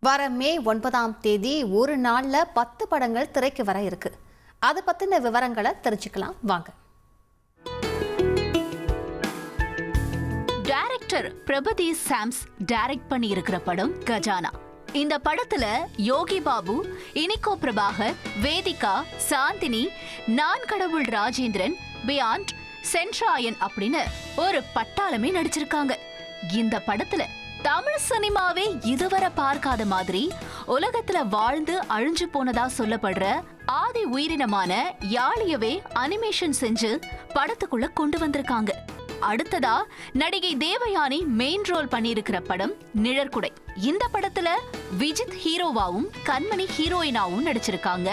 வர மே 9ஆம் தேதி ஒரு நாள்ல 10 படங்கள் திரைக்கு வர இருக்கு. அது பத்தின விவரங்களை தெரிஞ்சுக்கலாம் வாங்க. டைரக்டர் பிரபதி சாம்ஸ் டைரக்ட் பண்ணி இருக்கிற படம் கஜானா. இந்த படத்துல யோகி பாபு, இனிகோ பிரபாகர், வேதிகா, சாந்தினி, நான் கடவுள் ராஜேந்திரன், பியாண்ட், சென்ட்ராயன் அப்படின்னு ஒரு பட்டாளமே நடிச்சிருக்காங்க. இந்த படத்துல தமிழ் சினிமாவே இதுவரை பார்க்காத மாதிரி உலகத்துல வாழ்ந்து அழிஞ்சு போனதா சொல்லப்படுற ஆதி உயிரினமான யாழியவே அனிமேஷன் செஞ்சு படத்துக்குள்ள கொண்டு வந்திருக்காங்க. அடுத்ததா நடிகை தேவயானி மெயின் ரோல் பண்ணியிருக்கிற படம் நிழற்குடை. இந்த படத்துல விஜித் ஹீரோவாவும் கண்மணி ஹீரோயினாவும் நடிச்சிருக்காங்க.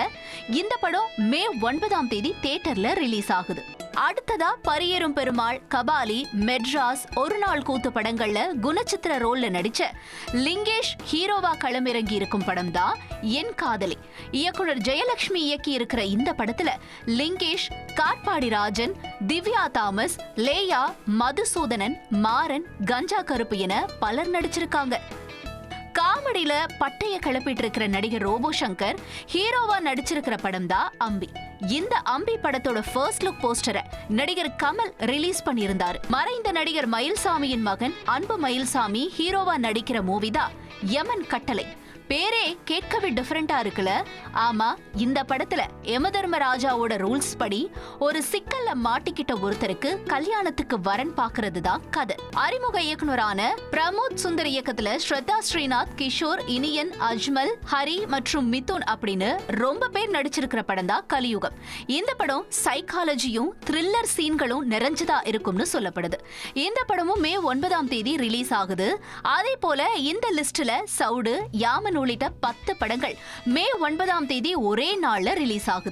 இந்த படம் மே 9ஆம் தேதி தியேட்டர்ல ரிலீஸ் ஆகுது. அடுத்ததா பரியேறும் பெருமாள், கபாலி, மெட்ராஸ், ஒரு நாள் கூத்து படங்கள்ல குணச்சித்திர ரோல்ல நடிச்ச லிங்கேஷ் ஹீரோவா களமிறங்கி இருக்கும் படம் தான் என் காதலி. இயக்குனர் ஜெயலட்சுமி இயக்கி இருக்கிற இந்த படத்துல லிங்கேஷ், காட்பாடி ராஜன், திவ்யா தாமஸ், லேயா, மதுசூதனன், மாறன், கஞ்சா கருப்பு என பலர் நடிச்சிருக்காங்க. காமெடியில பட்டைய கிளப்பிட்டு இருக்கிற நடிகர் ரோபோ சங்கர் ஹீரோவா நடிச்சிருக்கிற படம் தான் அம்பி. இந்த அம்பி படத்தோட ஃபர்ஸ்ட் லுக் போஸ்டரை நடிகர் கமல் ரிலீஸ் பண்ணியிருந்தார். மறைந்த நடிகர் மயில்சாமியின் மகன் அன்பு மயில்சாமி ஹீரோவா நடிக்கிற மூவி தான் யமன் கட்டளை. பேரே கேட்கவே டிஃபரெண்டா இருக்குல்ல? ஆமா, இந்த படத்துல யமதர்மராஜாவோட ரூல்ஸ் படி ஒரு சிக்கல்ல மாட்டிக்கிட்ட ஒருத்தருக்கு கல்யாணத்துக்கு வரன் பாக்குறது தான் கதை. அறிமுக இயக்குனரான பிரமோத் சுந்தர் இயக்கத்துல ஸ்ரத்தா ஸ்ரீநாத், கிஷோர், இனியன், அஜ்மல், ஹரி மற்றும் மிதுன் அப்படின்னு ரொம்ப பேர் நடிச்சிருக்கிற படம் தான் கலியுகம். இந்த படம் சைக்காலஜியும் த்ரில்லர் சீன்களும் நிறைஞ்சதா இருக்கும்னு சொல்லப்படுது. இந்த படமும் மே 9ஆம் தேதி ரிலீஸ் ஆகுது. அதே போல இந்த லிஸ்ட்ல சவுடு, யாமன் உள்ளிட்ட 10 படங்கள் மே 9ஆம் தேதி ஒரே நாள்ல ரிலீஸ் ஆகுது.